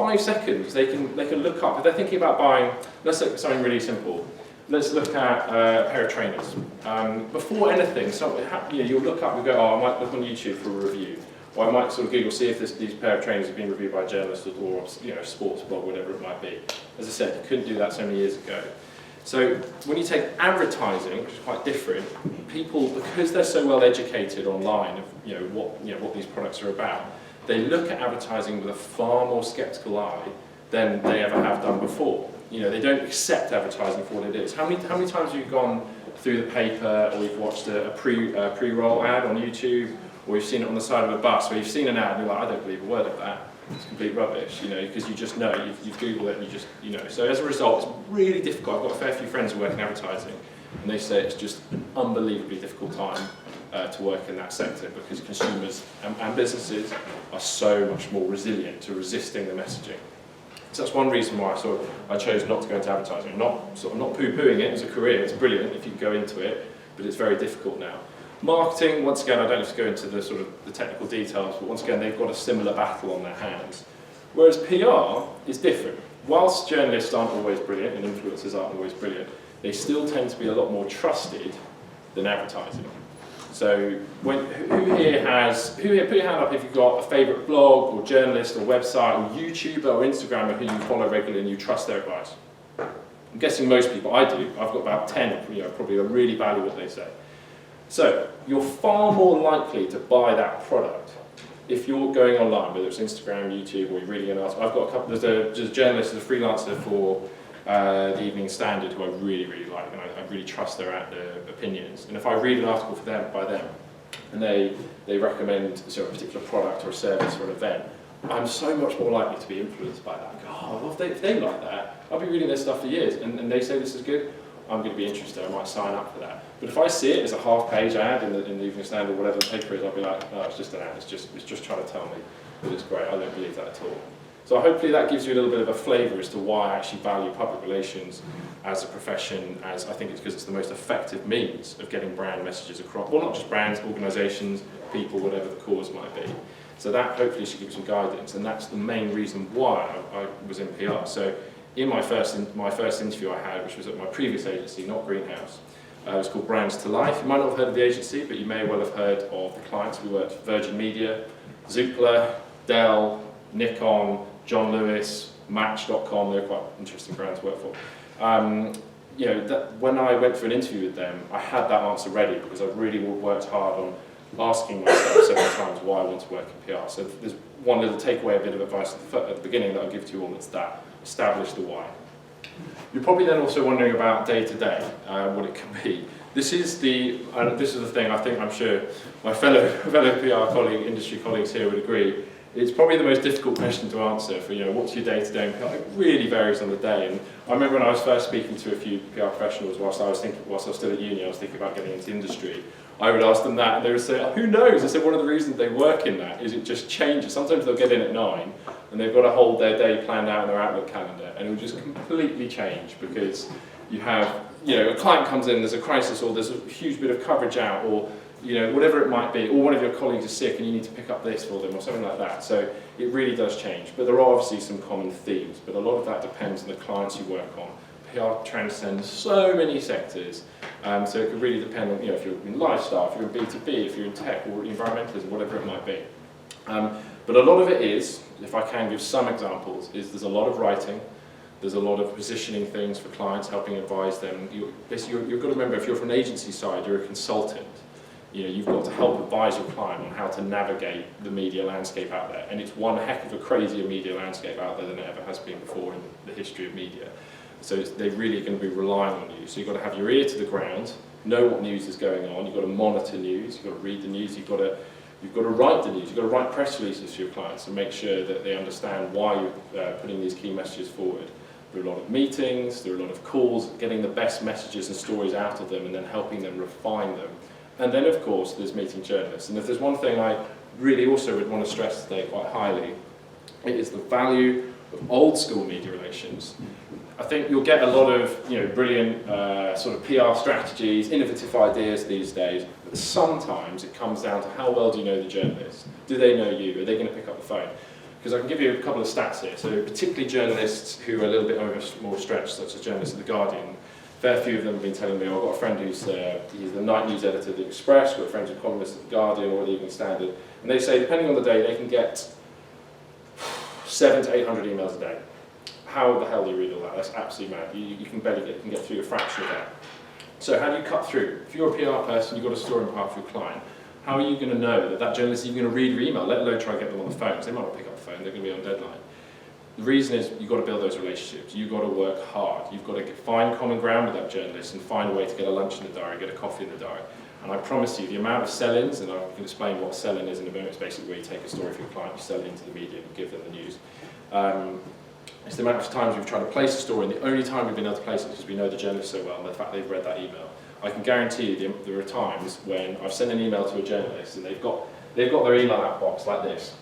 5 seconds, they can look up, if they're thinking about buying, let's look at something really simple. Let's look at a pair of trainers. Before anything, you'll look up and go, oh, I might look on YouTube for a review. Or I might sort of Google, see if these pair of trainers have been reviewed by a journalist or a sports blog, whatever it might be. As I said, you couldn't do that so many years ago. So when you take advertising, which is quite different, people, because they're so well educated online of what these products are about, they look at advertising with a far more sceptical eye than they ever have done before. They don't accept advertising for what it is. How many times have you gone through the paper, or you've watched a pre-roll ad on YouTube, or you've seen it on the side of a bus, where you've seen an ad and you're like, I don't believe a word of that. It's complete rubbish, because you just know, you've Googled it and you just, So as a result, it's really difficult. I've got a fair few friends who work in advertising, and they say it's just an unbelievably difficult time to work in that sector, because consumers and businesses are so much more resilient to resisting the messaging. So that's one reason why I chose not to go into advertising. I'm not poo-pooing it as a career. It's brilliant if you can go into it, but it's very difficult now. Marketing, once again, I don't have to go into the technical details, but once again, they've got a similar battle on their hands. Whereas PR is different. Whilst journalists aren't always brilliant and influencers aren't always brilliant, they still tend to be a lot more trusted than advertising. So who here put your hand up if you've got a favourite blog or journalist or website or YouTuber or Instagrammer who you follow regularly and you trust their advice? I'm guessing most people, I do. I've got about 10, probably I really value what they say. So you're far more likely to buy that product if you're going online, whether it's Instagram, YouTube, or you're reading an article. I've got a couple, there's a journalist, there's a freelancer for the Evening Standard who I really, really like, and I really trust their opinions. And if I read an article by them, and they recommend a particular product or a service or an event, I'm so much more likely to be influenced by that. I go, oh, well, if they like that, I'll be reading their stuff for years, and they say this is good, I'm going to be interested, I might sign up for that. But if I see it as a half-page ad in the Evening Standard or whatever the paper is, I'll be like, no, it's just an ad, it's just trying to tell me that it's great, I don't believe that at all. So hopefully that gives you a little bit of a flavour as to why I actually value public relations as a profession, as I think it's because it's the most effective means of getting brand messages across. Well, not just brands, organisations, people, whatever the cause might be. So that hopefully should give you some guidance, and that's the main reason why I was in PR. So in my first interview I had, which was at my previous agency, not Greenhouse, it was called Brands to Life. You might not have heard of the agency, but you may well have heard of the clients. We worked for Virgin Media, Zoopla, Dell, Nikon, John Lewis, Match.com. They're quite interesting brands to work for. When I went for an interview with them, I had that answer ready because I really worked hard on asking myself several times why I want to work in PR. So there's one little takeaway, a bit of advice at the beginning that I'll give to you all. It's that: establish the why. You're probably then also wondering about day to day, what it can be. This is the thing. I'm sure my fellow PR industry colleagues here would agree. It's probably the most difficult question to answer for, what's your day-to-day in PR? It really varies on the day. And I remember when I was first speaking to a few PR professionals whilst I was still at uni, I was thinking about getting into the industry. I would ask them that and they would say, oh, who knows? I said, one of the reasons they work in that is it just changes. Sometimes they'll get in at 9 and they've got to hold their day planned out in their Outlook calendar, and it will just completely change because you have, a client comes in, there's a crisis, or there's a huge bit of coverage out, or whatever it might be, or one of your colleagues is sick and you need to pick up this for them or something like that. So it really does change. But there are obviously some common themes, but a lot of that depends on the clients you work on. PR transcends so many sectors, so it could really depend on, if you're in lifestyle, if you're in B2B, if you're in tech or environmentalism, whatever it might be. But a lot of it is, if I can give some examples, is there's a lot of writing, there's a lot of positioning things for clients, helping advise them. You've got to remember, if you're from an agency side, you're a consultant. You've got to help advise your client on how to navigate the media landscape out there. And it's one heck of a crazier media landscape out there than it ever has been before in the history of media. So they're really going to be relying on you. So you've got to have your ear to the ground, know what news is going on, you've got to monitor news, you've got to read the news, you've got to write the news, you've got to write press releases for your clients and make sure that they understand why you're putting these key messages forward. There are a lot of meetings, there are a lot of calls, getting the best messages and stories out of them and then helping them refine them. And then, of course, there's meeting journalists. And if there's one thing I really also would want to stress today quite highly, it is the value of old school media relations. I think you'll get a lot of brilliant sort of PR strategies, innovative ideas these days, but sometimes it comes down to how well do you know the journalist? Do they know you? Are they going to pick up the phone? because I can give you a couple of stats here. So particularly journalists who are a little bit more stretched, such as journalists at The Guardian, a fair few of them have been telling me, oh, I've got a friend who's he's the night news editor of The Express, got friends who are columnists at The Guardian or the Evening Standard, and they say, depending on the day, they can get 700 to 800 emails a day. How the hell do you read all that? That's absolutely mad. You can barely get through a fraction of that. So how do you cut through? If you're a PR person, you've got a story on behalf of your client, how are you going to know that that journalist is even going to read your email, let alone try and get them on the phone? Because they might not pick up the phone, they're going to be on deadline. The reason is you've got to build those relationships. You've got to work hard. You've got to find common ground with that journalist and find a way to get a lunch in the diary, get a coffee in the diary. And I promise you, the amount of sell-ins, and I can explain what sell-in is in a moment, it's basically where you take a story for your client, you sell it into the media, and give them the news. It's the amount of times we've tried to place a story, and the only time we've been able to place it is because we know the journalist so well, and the fact they've read that email. I can guarantee you there are times when I've sent an email to a journalist, and they've got their email outbox like this.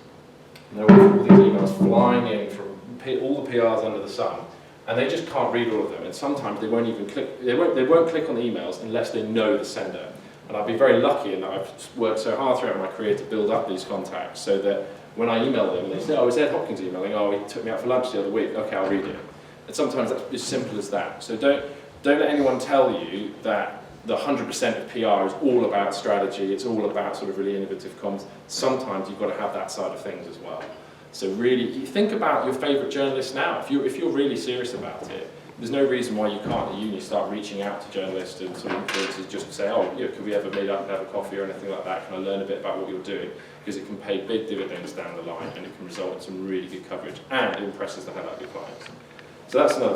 And there are all these emails flying in from all the PRs under the sun, and they just can't read all of them. And sometimes they won't even click. They won't click on the emails unless they know the sender. And I've been very lucky in that I've worked so hard throughout my career to build up these contacts, so that when I email them and they say, oh, it's Ed Hopkins emailing, oh, he took me out for lunch the other week, okay, I'll read it. And sometimes that's as simple as that. So don't let anyone tell you that the 100% of PR is all about strategy, it's all about sort of really innovative comms. Sometimes you've got to have that side of things as well. So really, you think about your favourite journalists now. If you're really serious about it, there's no reason why you can't at uni start reaching out to journalists and sort of influencers just to say, oh, could we ever meet up and have a coffee or anything like that? Can I learn a bit about what you're doing? Because it can pay big dividends down the line, and it can result in some really good coverage, and it impresses the hell out of your clients. So that's another